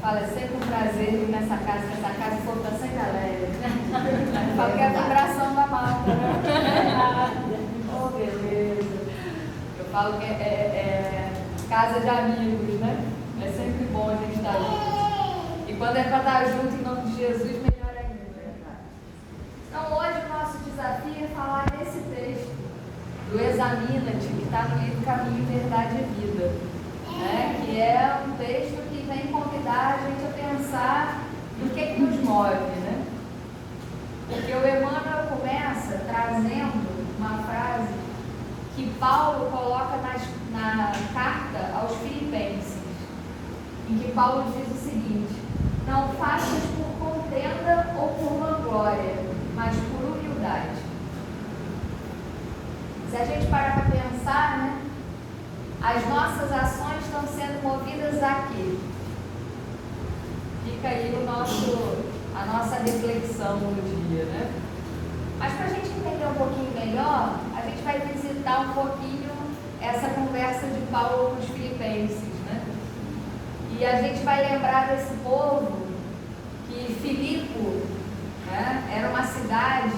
Fala, é sempre um prazer vir nessa casa, que essa casa for tá sempre alegre. Fala que é a vibração da malta, né? Oh, beleza. Eu falo que é casa de amigos, né? É sempre bom a gente estar junto. E quando é para estar junto em nome de Jesus, melhor ainda. Então hoje o nosso desafio é falar desse texto, do Examina-te, que está no livro Caminho, Verdade e Vida. Né? Que é um texto que vem convidar a gente a pensar no que nos move, né? Porque o Emmanuel começa trazendo uma frase que Paulo coloca na carta aos Filipenses, em que Paulo diz o seguinte: não faças por contenda ou por vanglória, mas por humildade. Se a gente parar para pensar, né? As nossas ações estão sendo movidas a quê? Fica aí a nossa reflexão no dia, né? Mas para a gente entender um pouquinho melhor, a gente vai visitar um pouquinho essa conversa de Paulo com os Filipenses, né? E a gente vai lembrar desse povo que Filipe, né, era uma cidade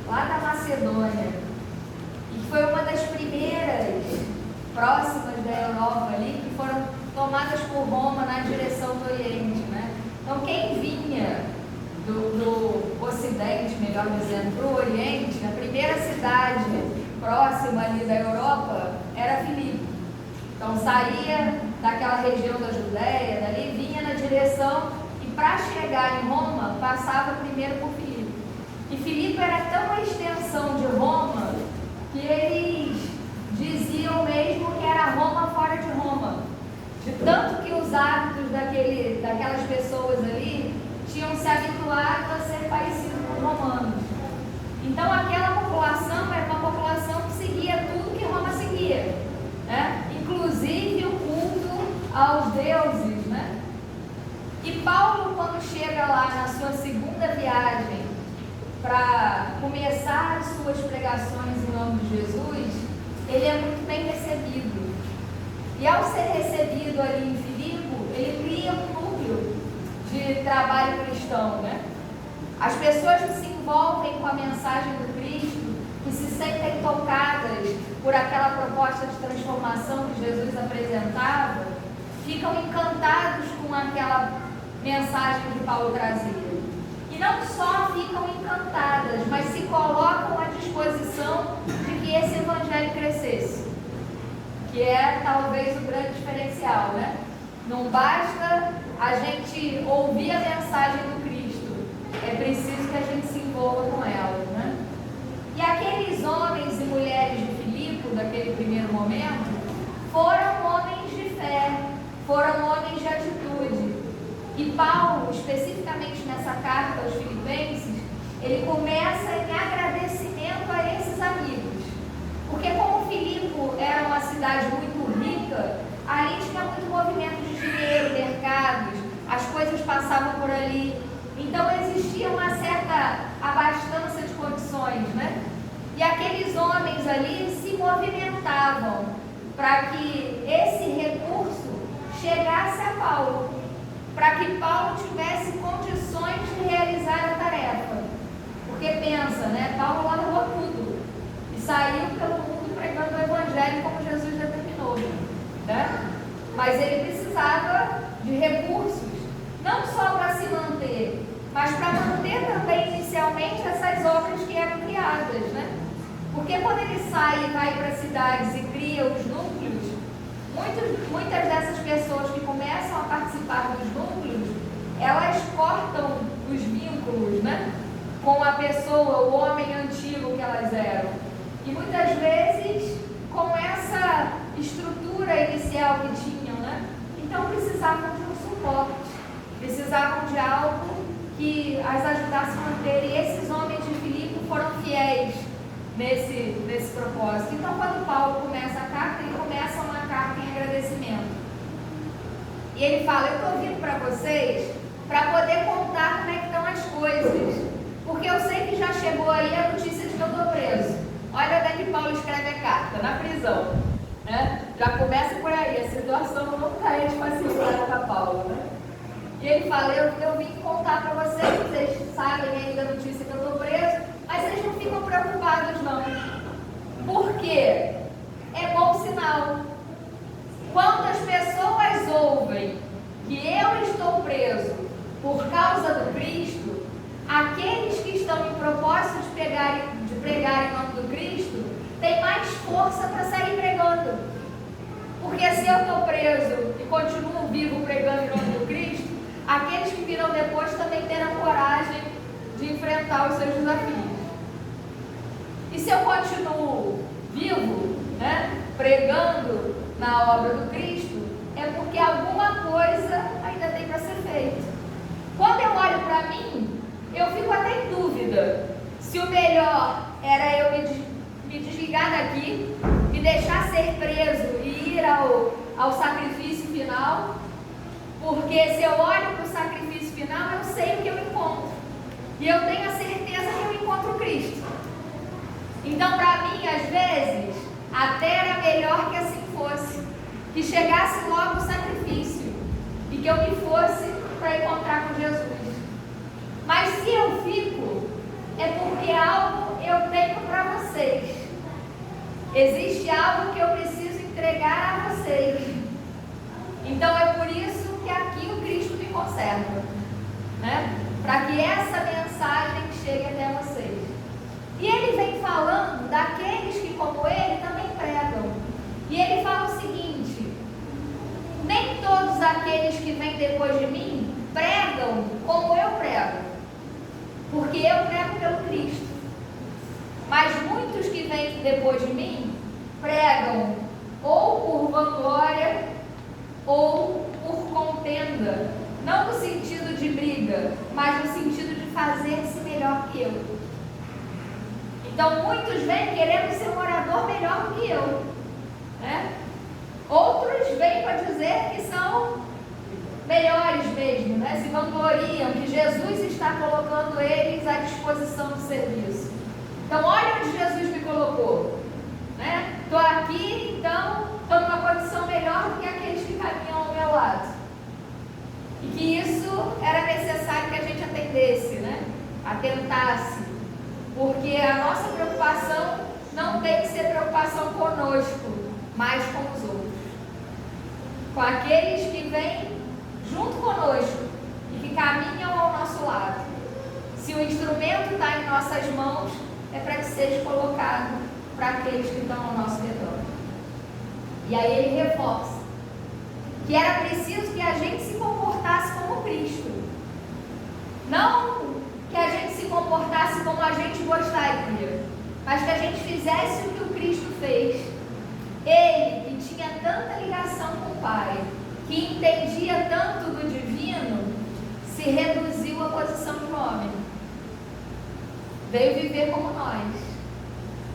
lá da Macedônia e que foi uma das primeiras próximas da Europa ali, que foram tomadas por Roma na direção do Oriente, né? Então quem vinha do Ocidente, melhor dizendo, para o Oriente, a primeira cidade próxima ali da Europa era Filipe. Então saía daquela região da Judéia, dali, vinha na direção e para chegar em Roma, passava primeiro por Filipe. E Filipe era tão a extensão de Roma que eles diziam mesmo que era Roma fora de Roma, de tanto que os hábitos daquelas pessoas ali tinham se habituado a ser parecidos com os romanos. Então aquela população era uma população que seguia tudo que Roma seguia, né? Inclusive o culto aos deuses, né? E Paulo, quando chega lá na sua segunda viagem para começar as suas pregações em nome de Jesus, ele é muito bem recebido. E ao ser recebido ali em Filipe, ele cria um núcleo de trabalho cristão, né? As pessoas que se envolvem com a mensagem do Cristo, que se sentem tocadas por aquela proposta de transformação que Jesus apresentava, ficam encantados com aquela mensagem que Paulo trazia. E não só ficam encantadas, mas se colocam à disposição de que esse evangelho crescesse. Que é talvez o grande diferencial, né? Não basta a gente ouvir a mensagem do Cristo, é preciso que a gente se envolva com ela, né? E aqueles homens e mulheres de Filipe, daquele primeiro momento, foram homens de fé, foram homens de atitude. E Paulo, especificamente nessa carta aos Filipenses, ele começa em agradecimento a esses amigos. Porque como Filipe era uma cidade muito rica, ali tinha muito movimento de dinheiro, mercados, as coisas passavam por ali. Então existia uma certa abastança de condições, né? E aqueles homens ali se movimentavam para que esse recurso chegasse a Paulo, para que Paulo tivesse condições de realizar a tarefa. Porque pensa, né? Paulo largou tudo e saiu pelo mundo pregando o evangelho como Jesus determinou, né? Mas ele precisava de recursos, não só para se manter, mas para manter também inicialmente essas obras que eram criadas, né? Porque quando ele sai e vai para cidades e cria os núcleos, muitas dessas pessoas que começam a participar dos núcleos, elas cortam os vínculos, né, com a pessoa, o homem antigo que elas eram. E muitas vezes com essa estrutura inicial que tinham, né? Então precisavam de um suporte, precisavam de algo que as ajudasse a manter. E esses homens de Filipe foram fiéis nesse propósito. Então quando Paulo começa a carta, ele começa uma carta em agradecimento. E ele fala: eu estou vindo para vocês para poder contar como é que estão as coisas. Porque eu sei que já chegou aí a notícia de que eu estou preso. Olha onde é que Paulo escreve a carta, na prisão. Né? Já começa por aí, a situação não está de facilitar para Paulo. Né? E ele fala, eu vim contar para vocês sabem aí da notícia que eu estou preso, mas vocês não ficam preocupados não. Por quê? É bom sinal. Quando as pessoas ouvem que eu estou preso por causa do Cristo, aqueles que estão em propósito de pregar em nome do Cristo, têm mais força para sair pregando. Porque se eu estou preso e continuo vivo pregando em nome do Cristo, aqueles que virão depois também terão coragem de enfrentar os seus desafios. E se eu continuo vivo, né, pregando na obra do Cristo, é porque alguma coisa ainda tem para ser feita. Quando eu olho para mim, eu fico até em dúvida se o melhor era eu me desligar daqui, me deixar ser preso e ir ao sacrifício final, porque se eu olho para o sacrifício final, eu sei o que eu encontro, e eu tenho a certeza que eu encontro Cristo. Então, para mim, às vezes, até era melhor que assim fosse, que chegasse logo o sacrifício e que eu me fosse para encontrar com Jesus. Mas se eu fico, é porque algo eu tenho para vocês. Existe algo que eu preciso entregar a vocês. Então é por isso que aqui o Cristo me conserva, né? Para que essa mensagem chegue até vocês. E ele vem falando daqueles que, como ele, também pregam. E ele fala o seguinte: nem todos aqueles que vêm depois de mim pregam como eu prego, porque eu prego pelo Cristo. Mas muitos que vêm depois de mim pregam ou por vanglória ou por contenda, não no sentido de briga, mas no sentido de fazer-se melhor que eu. Então muitos vêm querendo ser um orador melhor do que eu, né? Outros vêm para dizer que são melhores mesmo, né? Se vangloriam que Jesus está colocando eles à disposição do serviço. Então olha onde Jesus me colocou, né? Estou aqui, então estou numa condição melhor do que aqueles que caminham ao meu lado. E que isso era necessário que a gente atendesse, né? Atentasse. Porque a nossa preocupação não tem que ser preocupação conosco, mas com os outros. Com aqueles que vêm junto conosco e que caminham ao nosso lado. Se o instrumento está em nossas mãos, é para que seja colocado para aqueles que estão ao nosso redor. E aí ele reforça que era preciso que a gente se comportasse como Cristo. Não que a gente se comportasse como a gente gostaria, mas que a gente fizesse o que o Cristo fez. Ele, que tinha tanta ligação com o Pai, que entendia tanto do divino, se reduziu à posição de homem. Veio viver como nós,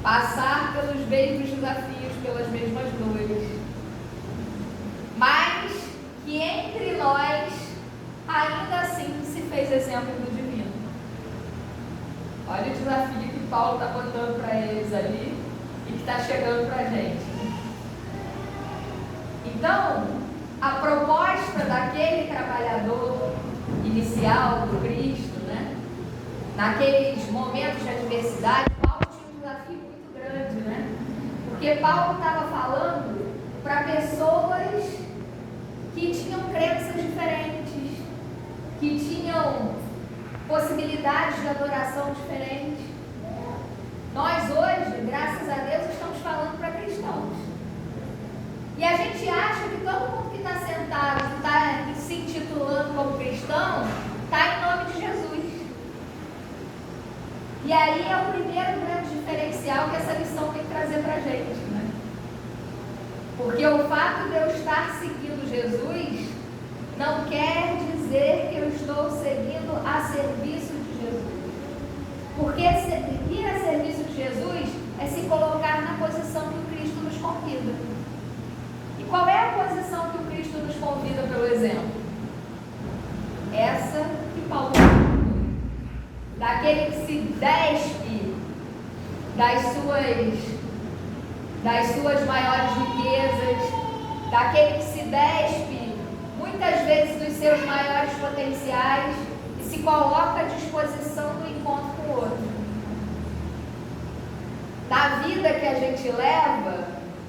passar pelos mesmos desafios, pelas mesmas dores, mas que entre nós, ainda assim, se fez exemplo do divino. Olha o desafio que Paulo está botando para eles ali e que está chegando para a gente. Então, a proposta daquele trabalhador inicial do Cristo, né? Naqueles momentos de adversidade, Paulo tinha um desafio muito grande, né? Porque Paulo estava falando para pessoas que tinham crenças diferentes, que tinham possibilidades de adoração diferentes. Nós hoje, graças a Deus, estamos falando para cristãos. E a gente acha que todo mundo que está sentado, que está se intitulando como cristão, está em nome de Jesus. E aí é o primeiro grande diferencial que essa lição tem que trazer para a gente, né? Porque o fato de eu estar seguindo Jesus não quer dizer que eu estou seguindo a serviço de Jesus. Porque ir a serviço de Jesus é se colocar na posição que o Cristo nos convida. E qual é a posição que o Cristo nos convida pelo exemplo? Essa que Paulo falou. Daquele que se despe das suas maiores riquezas, daquele que se despe muitas vezes dos seus maiores potenciais e se coloca à disposição do encontro com o outro. Na vida que a gente leva,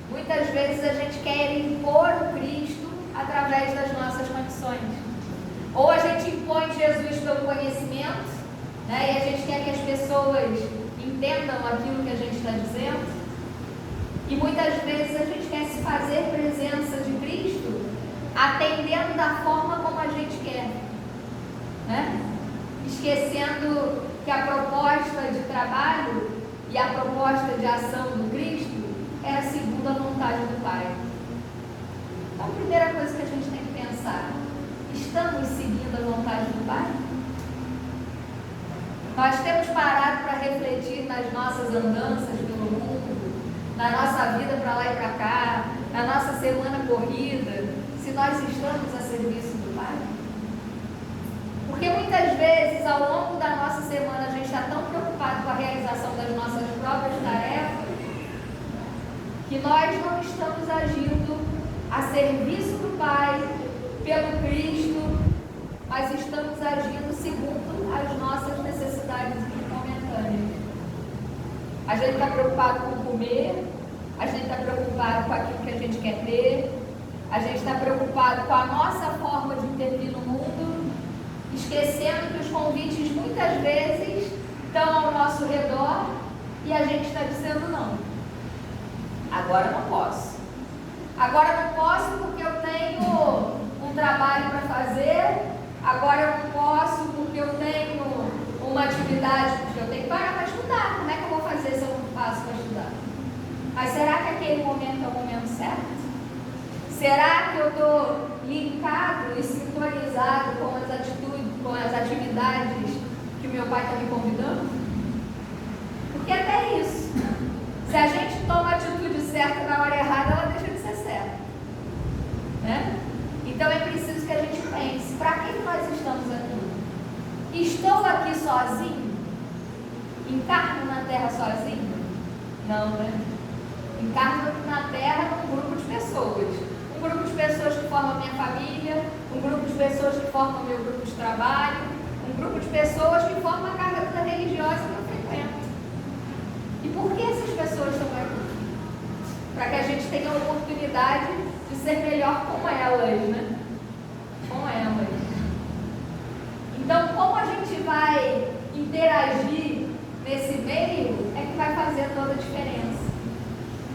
muitas vezes a gente quer impor o Cristo através das nossas condições. Ou a gente impõe Jesus pelo conhecimento, né, e a gente quer que as pessoas entendam aquilo que a gente está dizendo. E muitas vezes a gente quer se fazer presença de Cristo atendendo da forma como a gente quer, né? Esquecendo que a proposta de trabalho e a proposta de ação do Cristo é segundo a vontade do Pai. Então, a primeira coisa que a gente tem que pensar: estamos seguindo a vontade do Pai? Nós temos parado para refletir nas nossas andanças pelo mundo, na nossa vida para lá e para cá, na nossa semana corrida, se nós estamos a serviço do Pai? Porque muitas vezes, ao longo da nossa semana, a gente está tão preocupado com a realização das nossas próprias tarefas, que nós não estamos agindo a serviço do Pai, pelo Cristo, mas estamos agindo segundo as nossas necessidades momentâneas. A gente está preocupado com comer, a gente está preocupado com aquilo que a gente quer ter, a gente está preocupado com a nossa forma de intervir no mundo, esquecendo que os convites muitas vezes estão ao nosso redor e a gente está dizendo não. Agora não posso. Agora não posso porque eu tenho um trabalho para fazer. Agora eu não posso porque eu tenho uma atividade, porque eu tenho que parar para estudar. Como é que eu vou fazer se eu não faço para estudar? Mas será que aquele momento é o momento certo? Será que eu estou linkado e sintonizado com as atitudes, com as atividades que o meu pai está me convidando? Porque até isso, se a gente toma a atitude certa na hora errada, ela deixa de ser certa, né? Então é preciso que a gente pense: para que nós estamos aqui? Estou aqui sozinho? Encarno na terra sozinho? Não, né? Encarno na terra num grupo de pessoas. Um grupo de pessoas que formam a minha família, um grupo de pessoas que formam o meu grupo de trabalho, um grupo de pessoas que formam a carga religiosa que eu frequento. E por que essas pessoas estão aqui? Para que a gente tenha a oportunidade de ser melhor com elas, né? Com elas. Então, como a gente vai interagir nesse meio é que vai fazer toda a diferença.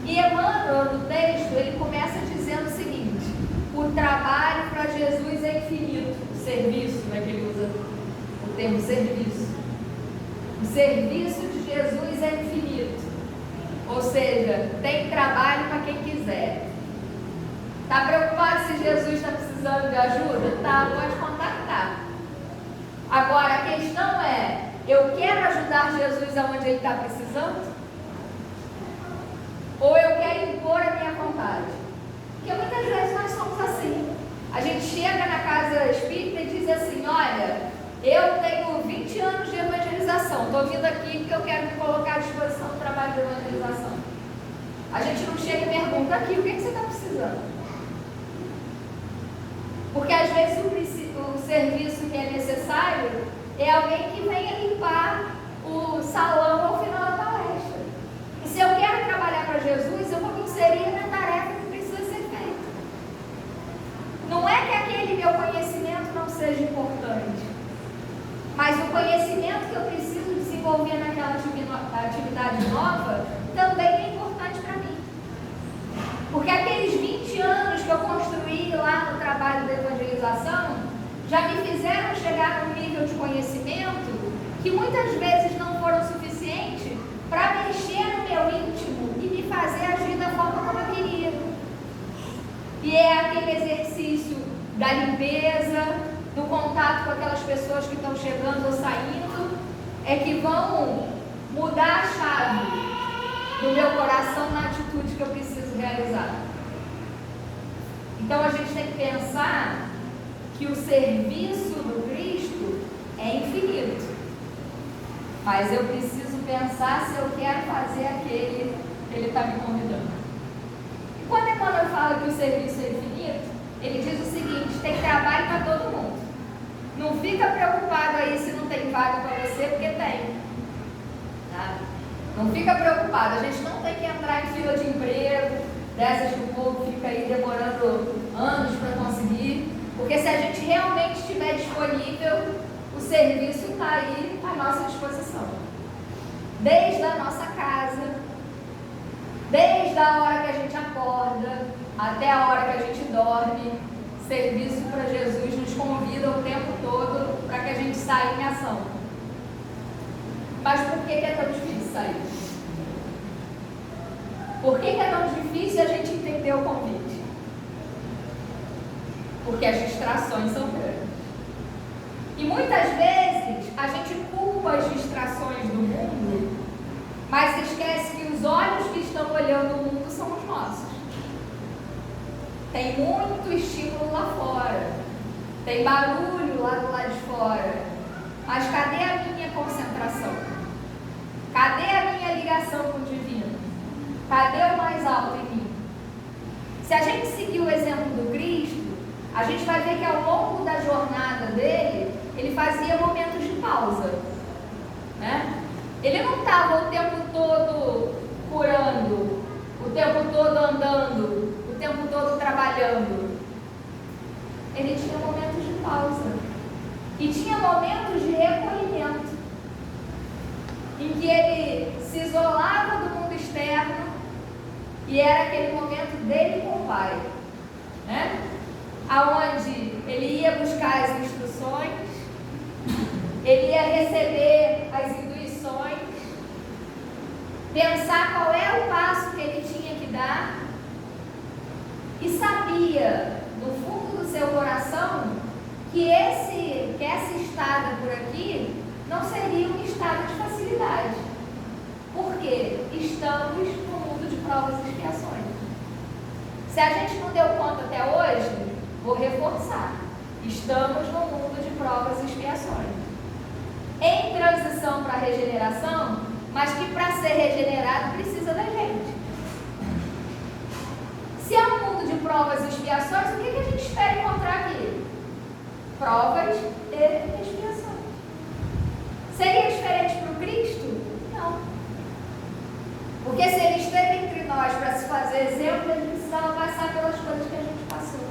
E Emmanuel, no texto, ele começa dizendo o seguinte: o trabalho para Jesus é infinito. O serviço, né, que ele usa o termo serviço. O serviço de Jesus é infinito. Ou seja, tem trabalho para quem quiser. Está preocupado se Jesus está precisando de ajuda? Tá, pode contactar. Agora, a questão é: eu quero ajudar Jesus aonde ele está precisando? Ou eu quero impor a minha vontade? Porque muitas vezes nós somos assim. A gente chega na casa espírita e diz assim: olha, eu tenho 20 anos de evangelização, estou vindo aqui porque eu quero me colocar à disposição do trabalho de evangelização. A gente não chega e pergunta: aqui, o que você está precisando? Porque às vezes o serviço que é necessário é alguém que venha limpar o salão ao final da palestra. E se eu quero trabalhar para Jesus, eu vou me inserir na tarefa que precisa ser feita. Não é que aquele meu conhecimento não seja importante, mas o conhecimento que eu preciso desenvolver naquela atividade nova também é importante para mim. Porque aqueles 20 anos que eu construí lá no trabalho da evangelização já me fizeram chegar num nível de conhecimento que muitas vezes não foram suficientes para mexer no meu íntimo e me fazer agir da forma como eu queria. E é aquele exercício da limpeza, do contato com aquelas pessoas que estão chegando ou saindo, é que vão mudar a chave do meu coração na atitude que eu preciso realizar. Então a gente tem que pensar que o serviço do Cristo é infinito, mas eu preciso pensar se eu quero fazer aquele que Ele está me convidando. E quando Emmanuel fala que o serviço é infinito, ele diz o seguinte: tem trabalho para todo mundo. Não fica preocupado aí se não tem vaga para você, porque tem. Tá? Não fica preocupado, a gente não tem que entrar em fila de emprego, dessas que o povo fica aí demorando anos para conseguir, porque se a gente realmente estiver disponível, o serviço está aí à nossa disposição. Desde a nossa casa, desde a hora que a gente acorda, até a hora que a gente dorme, serviço para Jesus nos convida o tempo todo para que a gente saia em ação. Mas por que é tão difícil sair? Por que é tão difícil a gente entender o convite? Porque as distrações são grandes. E muitas vezes a gente culpa as distrações do mundo, mas esquece que os olhos que estão olhando o mundo são os nossos. Tem muito estímulo lá fora, tem barulho lá do lado de fora, mas cadê a minha concentração? Cadê a minha ligação com o divino? Cadê o mais alto em mim? Se a gente seguir o exemplo do Cristo, a gente vai ver que ao longo da jornada dele, ele fazia momentos de pausa, né? Ele não estava o tempo todo curando, o tempo todo andando, o tempo todo trabalhando. Ele tinha momentos de pausa e tinha momentos de recolhimento, em que ele se isolava do mundo externo e era aquele momento dele com o Pai, né? Aonde ele ia buscar as instruções, ele ia receber as intuições, pensar qual é o passo que ele tinha que dar e sabia, no fundo do seu coração, que essa estada por aqui não seria um estado de facilidade, porque estamos no mundo de provas e expiações. Se a gente não deu conta até hoje, vou reforçar: estamos no mundo de provas e expiações, em transição para a regeneração, mas que para ser regenerado precisa da gente. Se é um mundo de provas e expiações, o que a gente espera encontrar aqui? Provas e expiações. Seria diferente para o Cristo? Não. Porque se ele esteve entre nós para se fazer exemplo, ele precisava passar pelas coisas que a gente passou.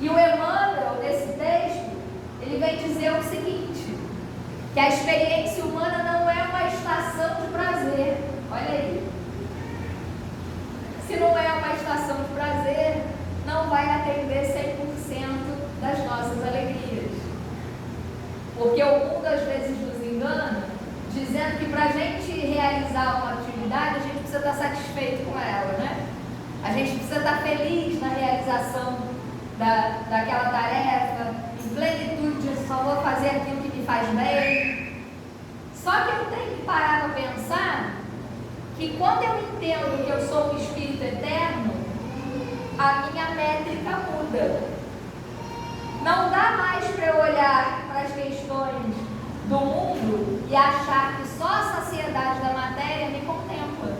E o Emmanuel, nesse texto, ele vem dizer o seguinte: que a experiência humana não é uma estação de prazer. Olha aí. Se não é uma estação de prazer, não vai atender 100% das nossas alegrias. Porque o mundo às vezes nos engana, dizendo que para a gente realizar uma atividade, a gente precisa estar satisfeito com ela, né? A gente precisa estar feliz na realização daquela tarefa, em plenitude, só vou fazer aquilo que me faz bem. Só que eu tenho que parar para pensar que quando eu entendo que eu sou um espírito eterno, a minha métrica muda. Não dá mais para eu olhar para as questões do mundo e achar que só a saciedade da matéria me contempla.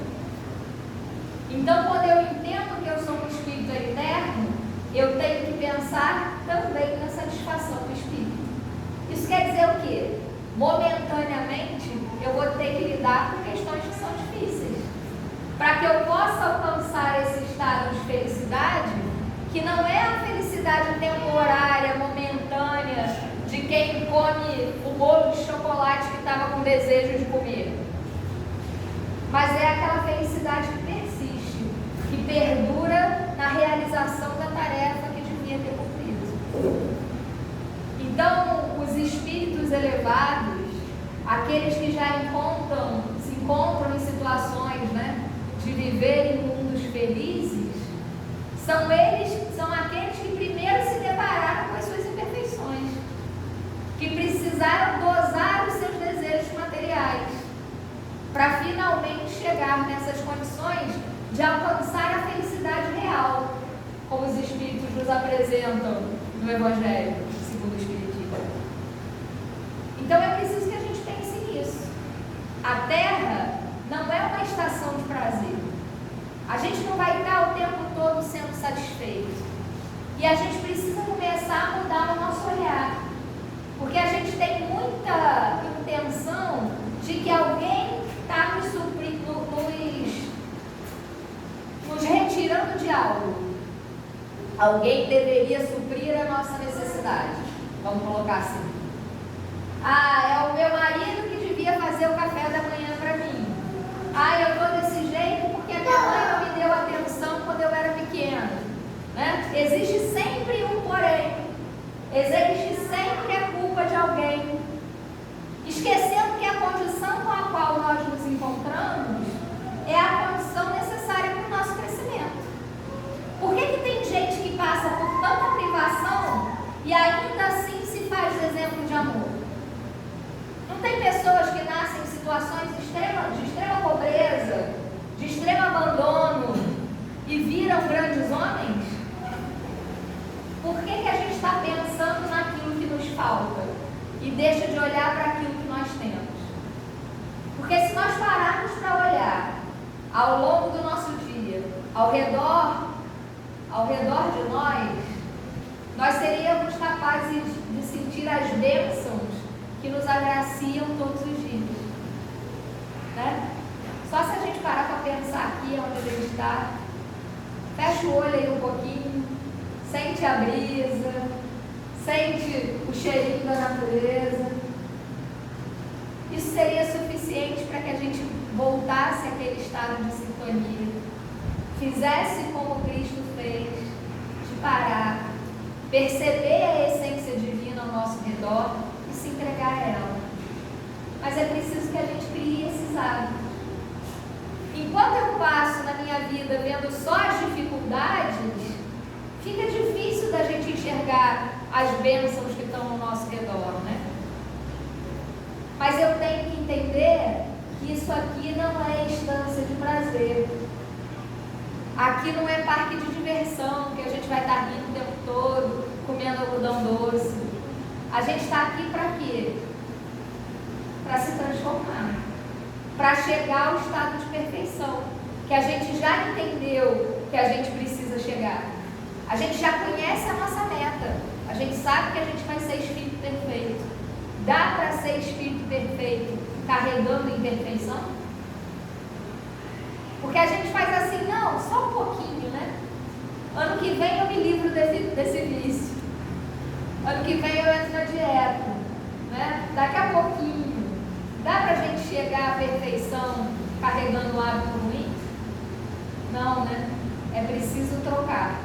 Então, quando eu entendo que eu sou um espírito eterno, eu tenho que pensar também na satisfação do espírito. Isso quer dizer o quê? Momentaneamente, eu vou ter que lidar com questões que são difíceis, para que eu possa alcançar esse estado de felicidade, que não é a felicidade temporária, momentânea, de quem come o bolo de chocolate que estava com desejo de comer, mas é aquela felicidade que persiste, que perdura na realização da tarefa que devia ter cumprido. Então, os espíritos elevados, aqueles que já se encontram em situações, né, de viver em mundos felizes, são aqueles que primeiro se depararam com as suas imperfeições, que precisaram dosar os seus desejos materiais, para finalmente chegar nessas condições de alcançar a felicidade real, como os Espíritos nos apresentam no Evangelho segundo o Espiritismo. Então é preciso que a gente pense nisso. A Terra não é uma estação de prazer. A gente não vai estar o tempo todo sendo satisfeito. E a gente precisa começar a mudar o nosso olhar. Porque a gente tem muita intenção de que alguém está nos retirando de algo. Alguém deveria suprir a nossa necessidade. Vamos colocar assim. É o meu marido que devia fazer o café da manhã para mim. Eu estou desse jeito porque a minha mãe não me deu atenção quando eu era pequena. Né? Existe sempre um porém. Existe sempre a culpa de alguém. Esquecendo que a condição com a qual nós nos encontramos é a condição necessária para o nosso crescimento. Por que tem gente que passa por tanta privação e ainda assim se faz exemplo de amor? Não tem pessoas que nascem em situações de extrema pobreza, de extremo abandono e viram grandes homens? Por que a gente está pensando naquilo que nos falta e deixa de olhar para aquilo que nós temos? Porque se nós pararmos para olhar ao longo do nosso dia, ao redor de nós seríamos capazes de sentir as bênçãos que nos agraciam todos os dias. Né? Só se a gente parar para pensar aqui onde a gente está, fecha o olho aí um pouquinho, sente a brisa, sente o cheirinho da natureza. Isso seria suficiente para que a gente voltasse àquele estado de sintonia, fizesse como Cristo fez, de parar, perceber a essência divina ao nosso redor e se entregar a ela. Mas é preciso que a gente crie esses hábitos. Enquanto eu passo na minha vida vendo só as dificuldades, fica difícil da gente enxergar as bênçãos que estão ao nosso redor, né? Mas eu tenho que entender que isso aqui não é instância de prazer. Aqui não é parque de diversão, que a gente vai estar rindo o tempo todo, comendo algodão doce. A gente está aqui para quê? Para se transformar, para chegar ao estado de perfeição, que a gente já entendeu que a gente precisa chegar. A gente já conhece a nossa meta, a gente sabe que a gente vai ser espírito perfeito. Dá para ser espírito perfeito carregando imperfeição? Porque a gente faz assim, não, só um pouquinho, né? Ano que vem eu me livro desse vício. Ano que vem eu entro na dieta, né? Daqui a pouquinho. Dá pra gente chegar à perfeição carregando um hábito ruim? Não, né? É preciso trocar.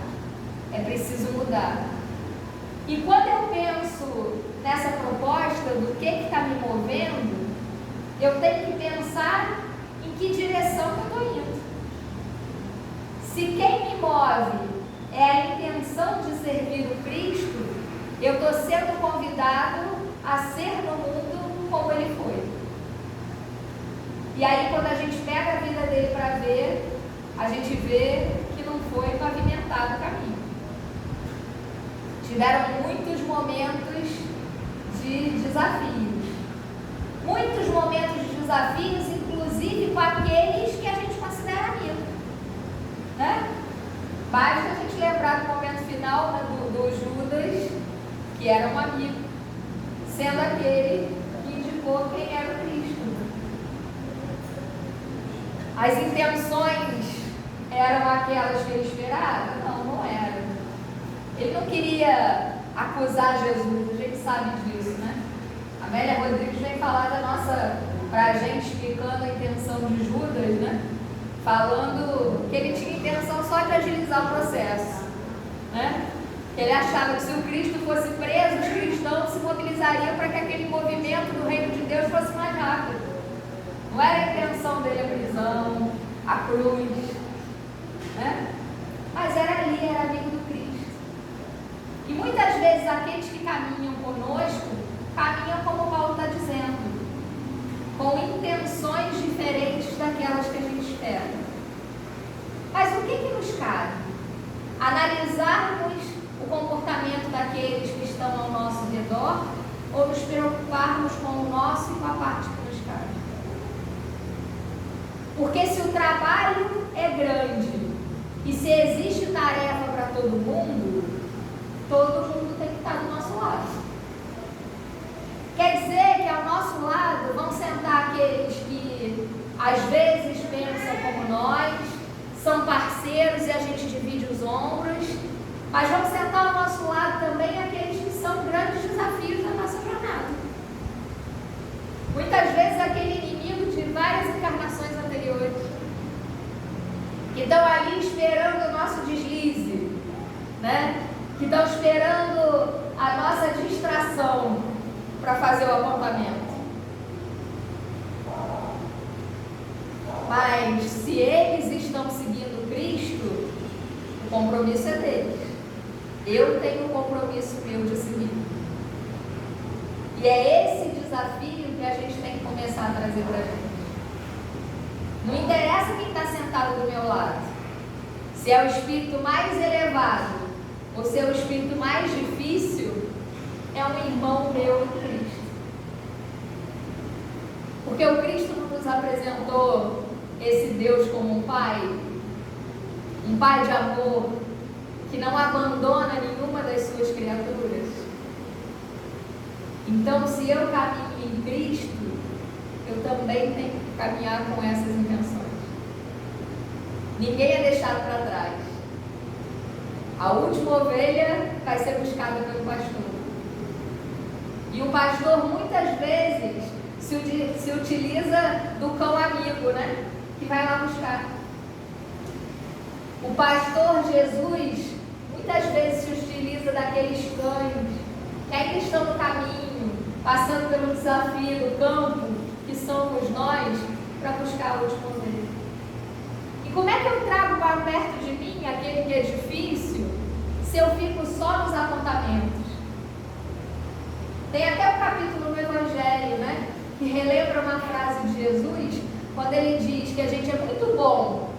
É preciso mudar. E quando eu penso nessa proposta do que está me movendo, eu tenho que pensar em que direção eu estou indo. Se quem me move é a intenção de servir o Cristo, eu estou sendo convidado a ser no mundo como Ele foi. E aí quando a gente pega a vida dele para ver, a gente vê que não foi pavimentado o caminho. Tiveram muitos momentos de desafios. Muitos momentos de desafios, inclusive com aqueles que a gente considera amigo. Né? Basta a gente lembrar do momento final, né, do Judas, que era um amigo, sendo aquele que indicou quem era o Cristo. As intenções eram aquelas que ele esperava? Não, não eram. Ele não queria acusar Jesus, a gente sabe disso, né? A Amélia Rodrigues vem falar pra gente, explicando a intenção de Judas, né? Falando que ele tinha intenção só de agilizar o processo, né? Que ele achava que se o Cristo fosse preso, os cristãos se mobilizariam para que aquele movimento do reino de Deus fosse mais rápido. Não era a intenção dele a prisão, a cruz, né? Mas era ali, era amigo do Cristo. E muitas vezes aqueles que caminham conosco, caminham como Paulo está dizendo, com intenções diferentes daquelas que a gente espera. Mas o que nos cabe? Analisarmos o comportamento daqueles que estão ao nosso redor ou nos preocuparmos com o nosso e com a parte que nos cabe? Porque se o trabalho é grande e se existe tarefa para todo mundo, todo mundo tem que estar do nosso lado. Quer dizer que ao nosso lado vão sentar aqueles que às vezes pensam como nós, são parceiros e a gente divide os ombros, mas vão sentar ao nosso lado também aqueles que são grandes desafios da nossa jornada. Muitas vezes aquele inimigo de várias encarnações anteriores, que estão ali esperando o nosso deslize, né? Que estão esperando a nossa distração para fazer o apontamento. Mas se eles estão seguindo Cristo, o compromisso é deles. Eu tenho um compromisso meu de seguir. E é esse desafio que a gente tem que começar a trazer para a gente. Não interessa quem está sentado do meu lado. Se é o espírito mais elevado ou se é o espírito mais difícil, é um irmão meu em Cristo. Porque o Cristo não nos apresentou esse Deus como um pai de amor, que não abandona nenhuma das suas criaturas. Então, se eu caminho em Cristo, eu também tenho que caminhar com essas intenções. Ninguém é deixado para trás. A última ovelha vai ser buscada pelo pastor. E o pastor muitas vezes se utiliza do cão amigo, né? Que vai lá buscar. O pastor Jesus muitas vezes se utiliza daqueles cães que ainda estão no caminho, passando pelo desafio do campo, que somos nós, para buscar a última ovelha. E como é que eu trago para perto de mim aquele que é difícil, se eu fico só nos apontamentos? Tem até um capítulo no Evangelho, né, que relembra uma frase de Jesus, quando ele diz que a gente é muito bom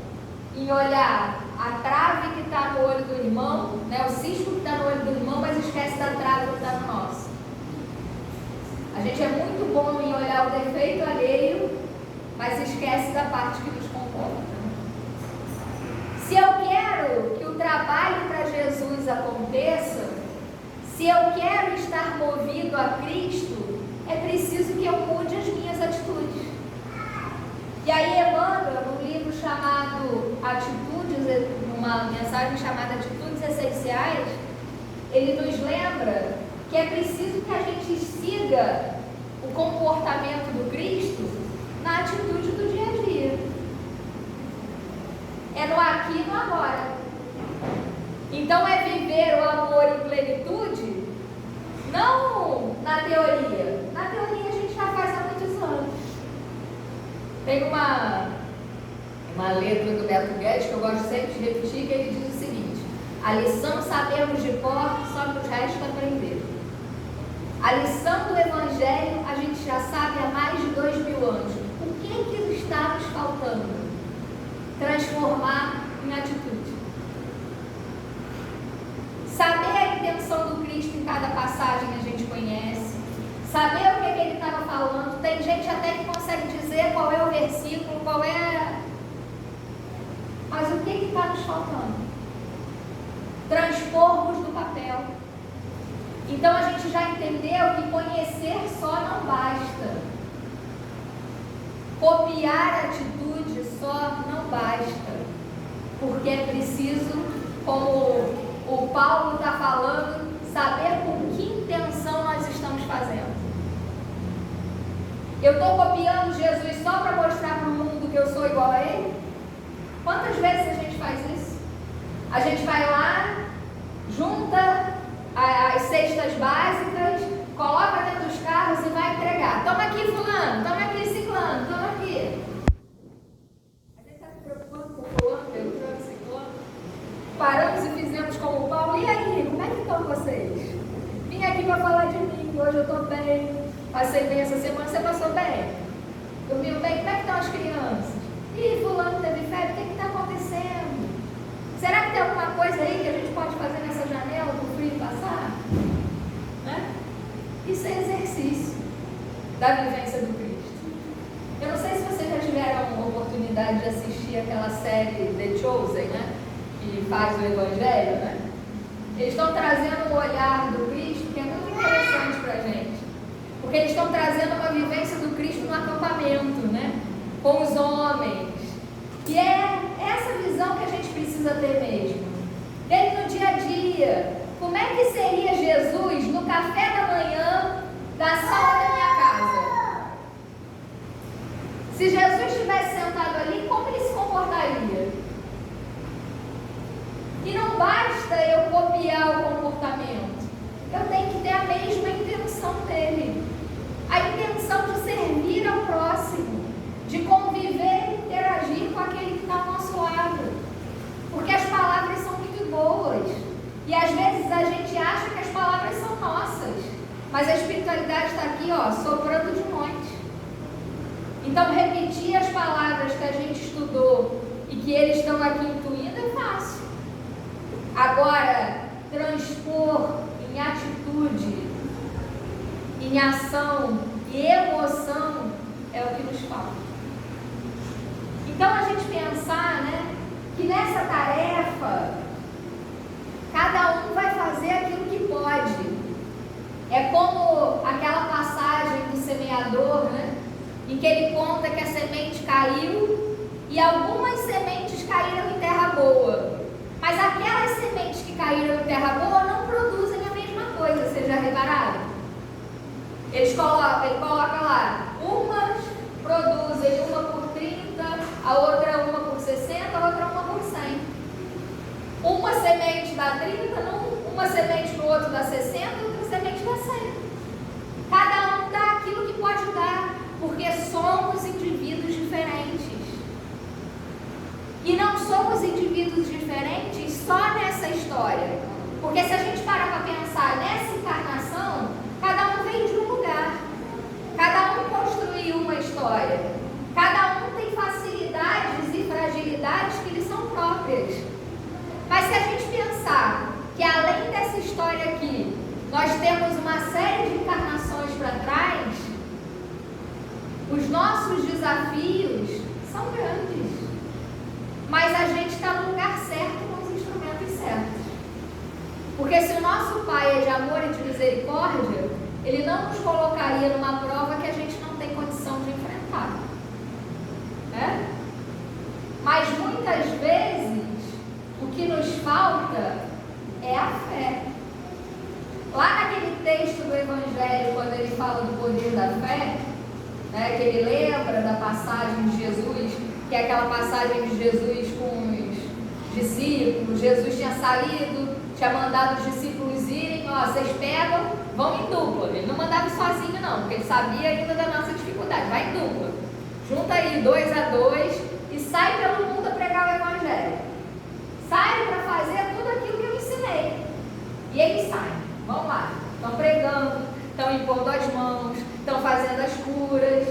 em olhar a trave que está no olho do irmão, né, o cisco que está no olho do irmão, mas esquece da trave que está no nosso. A gente é muito bom em olhar o defeito alheio, mas esquece da parte que nos comporta. Se eu quero que o trabalho para Jesus aconteça, se eu quero estar movido a Cristo, é preciso que eu mude as minhas atitudes. E aí Emmanuel, num livro chamado Atitudes, numa mensagem chamada Atitudes Essenciais, ele nos lembra que é preciso que a gente siga o comportamento do Cristo na atitude do dia a dia. É no aqui e no agora. Então é viver o amor em plenitude, não na teoria. Na teoria a gente já faz há muitos anos. Tem uma letra do Beto Guedes que eu gosto sempre de repetir, que ele diz o seguinte: a lição sabemos de cor, só nos resta aprender. A lição do Evangelho a gente já sabe há mais de 2000 anos. O que está nos faltando? Transformar em atitude. Saber a intenção do Cristo em cada passagem a gente conhece. Saber o que ele estava falando. Tem gente até que consegue dizer qual é o versículo, qual é... Mas o que está nos faltando? Transpormos no papel. Então a gente já entendeu que conhecer só não basta. Copiar a atitude só não basta. Porque é preciso, como o Paulo está falando, saber com que intenção nós estamos fazendo. Eu estou copiando Jesus só para mostrar para o mundo que eu sou igual a ele? Quantas vezes a gente faz isso? A gente vai lá, junta as cestas básicas, coloca dentro dos carros e vai entregar. Toma aqui fulano, toma aqui ciclano, toma aqui. A gente está se preocupando com fulano, beltrano, ciclano. Paramos e fizemos como o Paulo. E aí, como é que estão vocês? Vim aqui para falar de mim, hoje eu estou bem, passei bem essa semana, você passou bem? Dormiu bem? Como é que estão as crianças? Ih, fulano teve febre, o que está acontecendo? Será que tem alguma coisa aí que a gente pode fazer nessa janela para o frio passar? Né? Isso é exercício da vivência do Cristo. Eu não sei se vocês já tiveram a oportunidade de assistir aquela série The Chosen, né? Que faz o Evangelho, né? eles estão trazendo um olhar do Cristo que é muito interessante para a gente. Porque eles estão trazendo uma vivência do Cristo no acampamento, né? Com os homens. E é essa visão que a gente precisa ter mesmo. Dele no dia a dia. Como é que seria Jesus no café da manhã da sala da minha casa? Se Jesus estivesse sentado ali, como ele se comportaria? E não basta eu copiar o comportamento. Eu tenho que ter a mesma intenção dele. A intenção de servir ao próximo, de conviver e interagir com aquele que está ao nosso lado. Porque as palavras são muito boas. E às vezes a gente acha que as palavras são nossas. Mas a espiritualidade está aqui, ó, soprando de monte. Então repetir as palavras que a gente estudou e que eles estão aqui intuindo é fácil. Agora, transpor em atitude, em ação e emoção é o que nos falta. Então a gente pensar, né, que nessa tarefa cada um vai fazer aquilo que pode. É como aquela passagem do semeador, né, em que ele conta que a semente caiu e algumas sementes caíram em terra boa. Mas aquelas sementes que caíram em terra boa não produzem a mesma coisa, vocês já repararam? Ele coloca lá, umas produzem uma por 30, a outra uma por 60, a outra uma por 100. Uma semente dá 30, uma semente para o outro dá 60, outra semente dá 100. Cada um dá aquilo que pode dar, porque somos indivíduos diferentes. E não somos indivíduos diferentes só nessa história. Porque se a gente parar para pensar nessa encarnação, cada um veio de um lugar. Cada um construiu uma história. Cada um tem facilidades e fragilidades que lhe são próprias. Mas se a gente pensar que além dessa história aqui, nós temos uma série de encarnações para trás, os nossos desafios são grandes. Mas a gente está no lugar certo com os instrumentos certos. Porque se o nosso Pai é de amor e de misericórdia, Ele não nos colocaria numa prova que a gente não tem condição de enfrentar. Né? Mas muitas vezes, o que nos falta é a fé. Lá naquele texto do Evangelho, quando ele fala do poder da fé, né, que ele lembra da passagem de Jesus, que é aquela passagem de Jesus com os discípulos. Jesus tinha saído, tinha mandado os discípulos irem, ó, vocês pegam, vão em dupla. Ele não mandava ir sozinho não, porque ele sabia ainda da nossa dificuldade. Vai em dupla, junta aí 2 a 2 e sai pelo mundo a pregar o Evangelho. Sai para fazer tudo aquilo que eu ensinei. E eles saem, vão lá, estão pregando, estão impondo as mãos, estão fazendo as curas,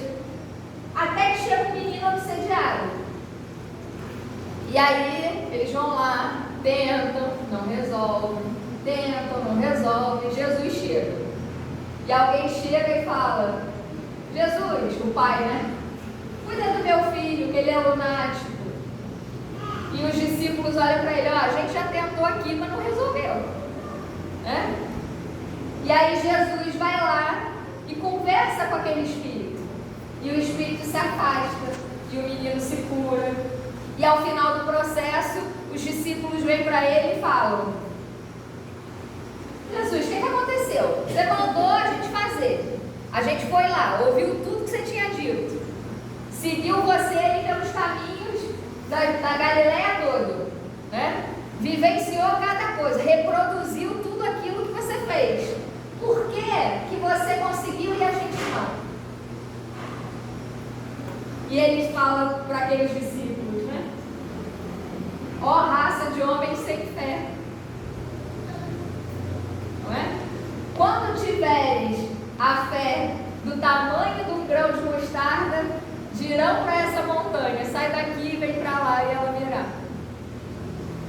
até que chega um menino obsediado. E aí eles vão lá, tentam, não resolvem, tentam, não resolvem. Jesus chega. E alguém chega e fala: Jesus, o pai, né? Cuida do meu filho, que ele é lunático. E os discípulos olham para ele: ó, a gente já tentou aqui, mas não resolveu. Né? E aí Jesus vai lá e conversa com aquele espírito. E o espírito se afasta, e o menino se cura. E ao final do processo, os discípulos vêm para ele e falam: Jesus, o que aconteceu? Você mandou a gente fazer. A gente foi lá, ouviu tudo que você tinha dito, seguiu você aí pelos caminhos da Galileia todo, né? Vivenciou cada coisa, reproduziu tudo aquilo que você fez. Por que você conseguiu e a gente não? E ele fala para aqueles discípulos, né? Ó raça de homens sem fé. Não é? Quando tiveres a fé do tamanho de um grão de mostarda, dirão para essa montanha: sai daqui, vem para lá, e ela virá.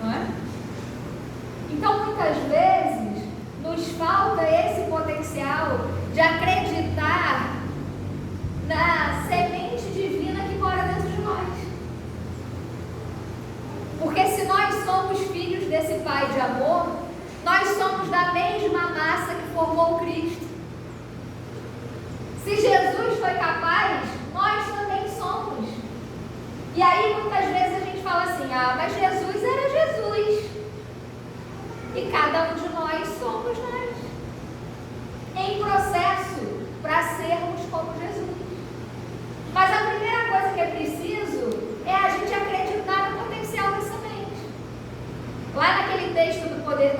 Não é? Então, muitas vezes, nos falta esse potencial de acreditar na semente divina que mora dentro de nós. Porque se nós somos filhos desse Pai de amor, nós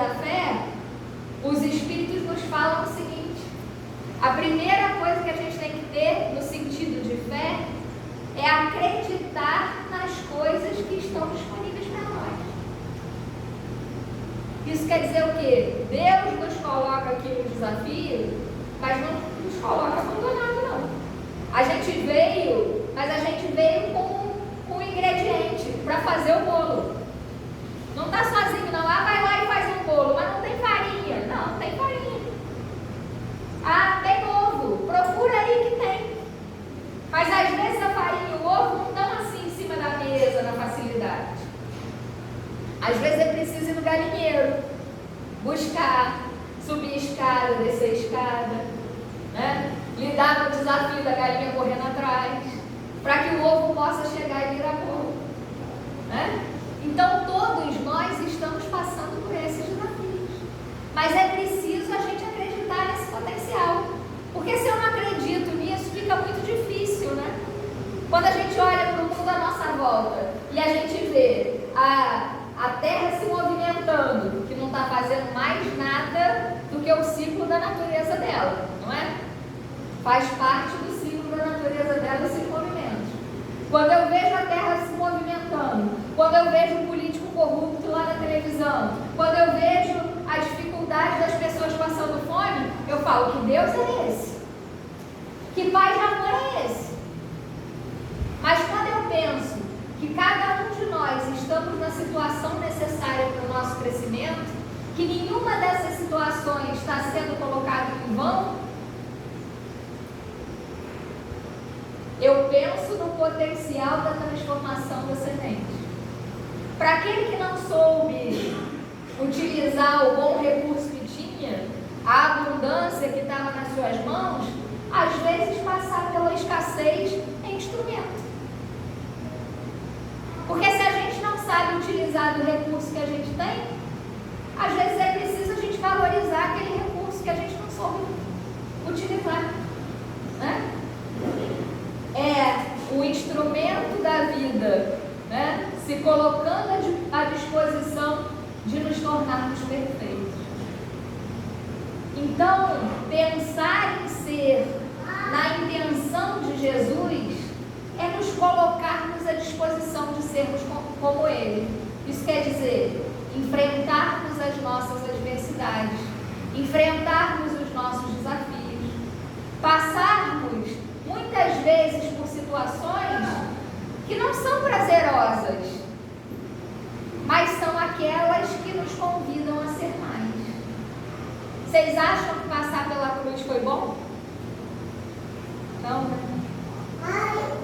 da fé, os Espíritos nos falam o seguinte: a primeira coisa que a gente tem que ter no sentido de fé é acreditar nas coisas que estão disponíveis para nós. Isso quer dizer o quê? Deus nos coloca aqui no desafio, mas não nos coloca abandonado, não. A gente veio, mas a gente veio com um ingrediente para fazer o bolo. Não está sozinho, não. Ah, vai lá e faz um bolo, mas não tem farinha. Não tem farinha. Ah, tem ovo. Procura aí que tem. Mas às vezes a farinha e o ovo não estão assim em cima da mesa, na facilidade. Às vezes é preciso ir no galinheiro, buscar, subir escada, descer escada, né? Lidar com o desafio da galinha correndo atrás, para que o ovo possa chegar e virar bolo, né? Então todos nós estamos passando por esses desafios, mas é preciso a gente acreditar nesse potencial, porque se eu não acredito nisso, fica muito difícil, né? Quando a gente olha para o mundo à nossa volta e a gente vê a Terra se movimentando, que não está fazendo mais nada do que o ciclo da natureza dela, não é? Faz parte do ciclo da natureza dela esse movimento. Quando eu vejo a Terra se movimentando, quando eu vejo um político corrupto lá na televisão, quando eu vejo a dificuldade das pessoas passando fome, eu falo: que Deus é esse? Que Pai de amor é esse? Mas quando eu penso que cada um de nós estamos na situação necessária para o nosso crescimento, que nenhuma dessas situações está sendo colocada em vão, eu penso no potencial da transformação da semente. Para aquele que não soube utilizar o bom recurso que tinha, a abundância que estava nas suas mãos, às vezes passar pela escassez é instrumento. Porque se a gente não sabe utilizar do recurso que a gente tem, às vezes é preciso a gente valorizar aquele recurso que a gente não soube utilizar, né? É o instrumento da vida, né, se colocando à disposição de nos tornarmos perfeitos. Então, pensar em ser na intenção de Jesus é nos colocarmos à disposição de sermos como Ele. Isso quer dizer, enfrentarmos as nossas adversidades, enfrentarmos os nossos desafios, passarmos muitas vezes por situações que não são prazerosas, mas são aquelas que nos convidam a ser mais. Vocês acham que passar pela cruz foi bom? Não, né?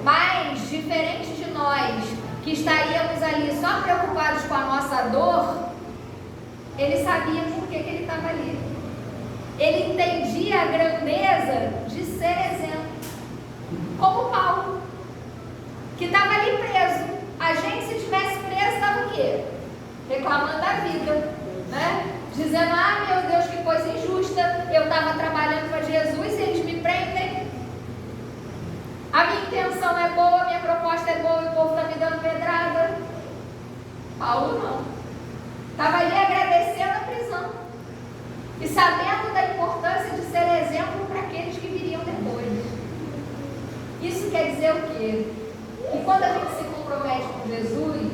Mas, diferente de nós, que estaríamos ali só preocupados com a nossa dor, ele sabia por que ele estava ali. Ele entendia a grandeza de ser exemplo. Como Paulo, que estava ali preso. A gente, se tivesse preso, estava o quê? Reclamando da vida, né? Dizendo: ah, meu Deus, que coisa injusta, eu estava trabalhando para Jesus e eles me prendem. A minha intenção é boa, a minha proposta é boa e o povo está me dando pedrada. Paulo não. Estava ali agradecendo a prisão e sabendo da importância de ser exemplo para aqueles que viriam depois. Isso quer dizer o quê? Que quando a gente se compromete com Jesus,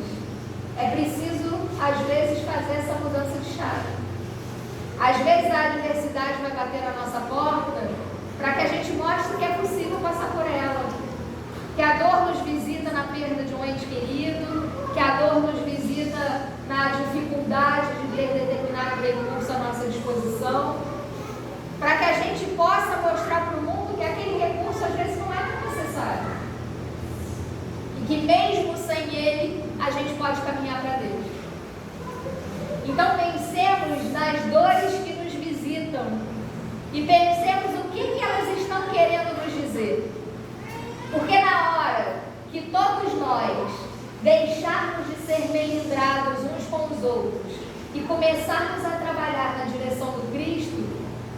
é preciso, às vezes, fazer essa mudança de chave. Às vezes a adversidade vai bater na nossa porta para que a gente mostre que é possível passar por ela. Que a dor nos visita na perda de um ente querido, que a dor nos visita na dificuldade de ter determinado recurso à nossa disposição, para que a gente possa mostrar para o mundo que aquele recurso às vezes não é tão necessário. E que mesmo sem ele, a gente pode caminhar para Deus. Então pensemos nas dores que nos visitam e pensemos o que elas estão querendo nos dizer. Porque na hora que todos nós deixarmos de ser melindrados uns com os outros e começarmos a trabalhar na direção do Cristo,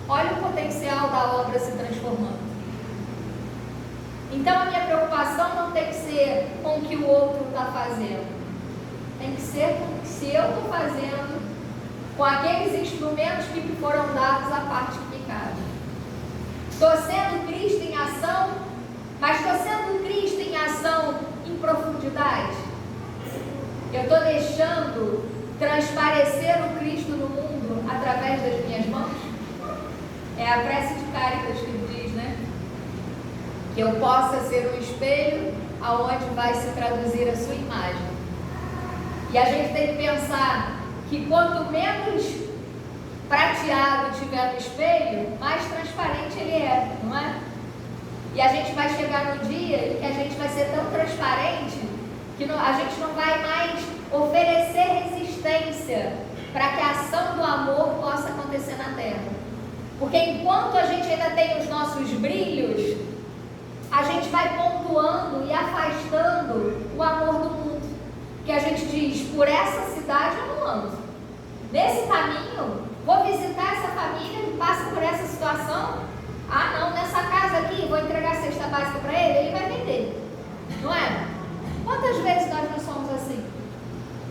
olha o potencial da obra se transformando. Então a minha preocupação não tem que ser com o que o outro está fazendo. Tem que ser com o que, se eu estou fazendo, com aqueles instrumentos que me foram dados à parte que me cabe. Estou sendo Cristo em ação, mas estou sendo Cristo em ação em profundidade. Eu estou deixando transparecer o Cristo no mundo através das minhas mãos? É a prece de Cáritas que diz, né? Que eu possa ser um espelho aonde vai se traduzir a sua imagem. E a gente tem que pensar que quanto menos prateado tiver no espelho, mais transparente ele é, não é? E a gente vai chegar no dia em que a gente vai ser tão transparente que a gente não vai mais oferecer resistência para que a ação do amor possa acontecer na Terra. Porque enquanto a gente ainda tem os nossos brilhos, a gente vai pontuando e afastando o amor do mundo. Que a gente diz, por essa cidade eu não ando. Nesse caminho, vou visitar essa família que passa por essa situação. Ah não, nessa casa aqui, vou entregar a cesta básica para ele vai vender. Não é? Quantas vezes nós não somos assim?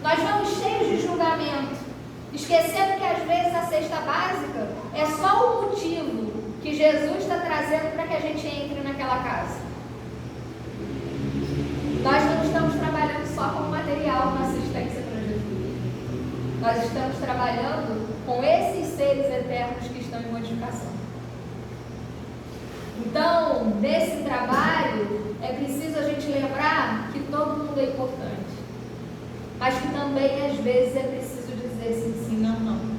Nós vamos cheios de julgamento, esquecendo que às vezes a cesta básica é só o motivo que Jesus está trazendo para que a gente entre naquela casa. Nós não estamos trabalhando só com material na assistência para Jesus. Nós estamos trabalhando com esses seres eternos que estão em modificação. Então, nesse trabalho, é preciso a gente lembrar que todo mundo é importante, mas que também, às vezes, é preciso dizer sim, sim, não, não.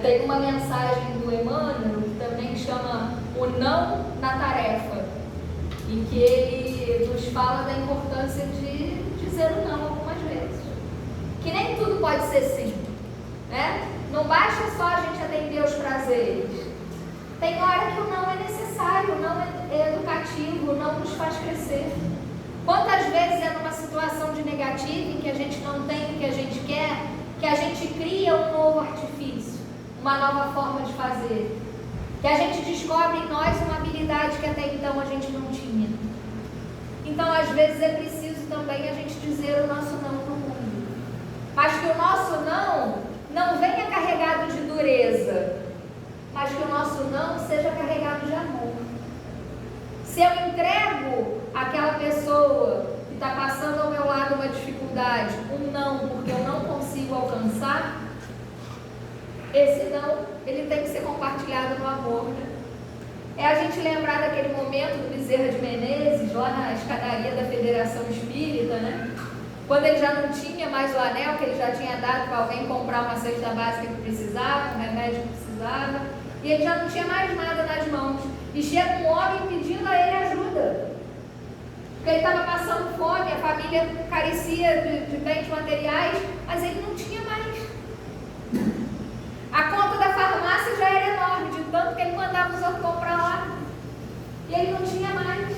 Tem uma mensagem do Emmanuel que também chama o não na tarefa, em que ele nos fala da importância de dizer o não algumas vezes. Que nem tudo pode ser sim, né? Não basta só a gente atender os prazeres. Tem hora que o não é necessário, o não é educativo, o não nos faz crescer. Quantas vezes é numa situação de negativo em que a gente não tem o que a gente quer, que a gente cria um novo artifício, uma nova forma de fazer, que a gente descobre em nós uma habilidade que até então a gente não tinha. Então, às vezes, é preciso também a gente dizer o nosso não para o mundo, mas que o nosso não venha carregado de dureza, mas que o nosso não seja carregado de amor. Se eu entrego àquela pessoa que está passando ao meu lado uma dificuldade, um não, porque eu não consigo alcançar, esse não, ele tem que ser compartilhado no amor, né? É a gente lembrar daquele momento do Bezerra de Menezes, lá na escadaria da Federação Espírita, né? Quando ele já não tinha mais o anel, que ele já tinha dado para alguém comprar uma cesta básica que precisava, um remédio que precisava, e ele já não tinha mais nada nas mãos. E chega um homem pedindo a ele ajuda, porque ele estava passando fome, a família carecia de bens materiais, mas ele não tinha mais. A conta da farmácia já era enorme, de tanto que ele mandava os outros comprar lá, e ele não tinha mais.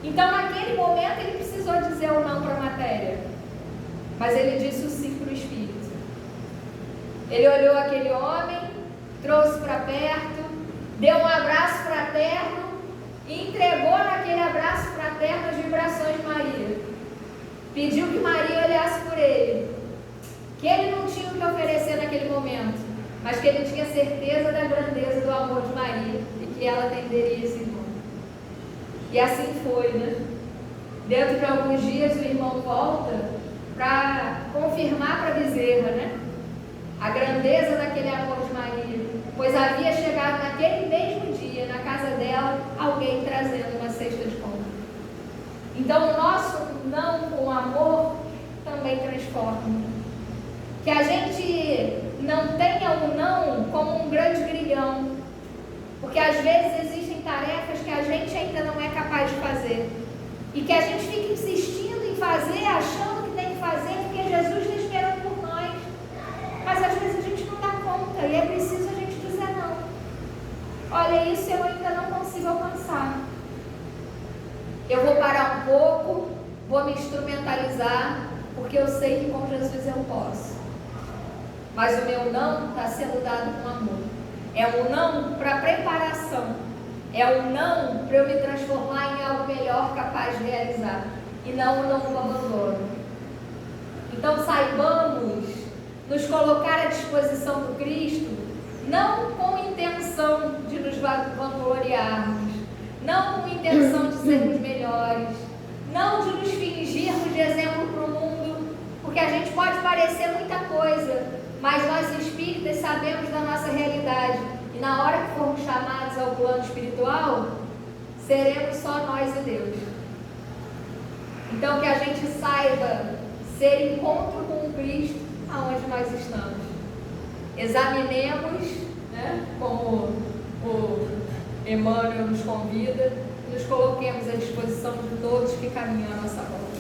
Então, naquele momento, ele precisou dizer o não para a matéria, mas ele disse o sim para o espírito. Ele olhou aquele homem, trouxe para perto, deu um abraço fraterno e entregou naquele abraço fraterno as vibrações de Maria. Pediu que Maria olhasse por ele, que ele não tinha o que oferecer naquele momento, mas que ele tinha certeza da grandeza do amor de Maria e que ela atenderia esse irmão. E assim foi, né? Dentro de alguns dias o irmão volta para confirmar para Bezerra, né? A grandeza daquele amor de Maria, pois havia chegado naquele mesmo dia, na casa dela, alguém trazendo uma cesta de compra. Então o nosso não com amor também transforma. Que a gente não tenha o não como um grande grilhão, porque às vezes existem tarefas que a gente ainda não é capaz de fazer, e que a gente fica insistindo em fazer, achando que tem que fazer, porque Jesus está esperando por nós, mas às vezes a gente não dá conta, e é preciso a gente dizer não. Olha, isso eu ainda não consigo alcançar. Eu vou parar um pouco, vou me instrumentalizar, porque eu sei que com Jesus eu posso. Mas o meu não está sendo dado com amor. É um não para preparação. É um não para eu me transformar em algo melhor capaz de realizar. E não o não do abandono. Então saibamos nos colocar à disposição do Cristo, não com intenção de nos vangloriarmos, não com intenção de sermos melhores, não de nos fingirmos de exemplo para o mundo, porque a gente pode parecer muita coisa, mas nós espíritas sabemos da nossa realidade, e na hora que formos chamados ao plano espiritual, seremos só nós e Deus. Então que a gente saiba ser encontro com o Cristo aonde nós estamos. Examinemos, né, como o Emmanuel nos convida, nos coloquemos à disposição de todos que caminham a nossa volta.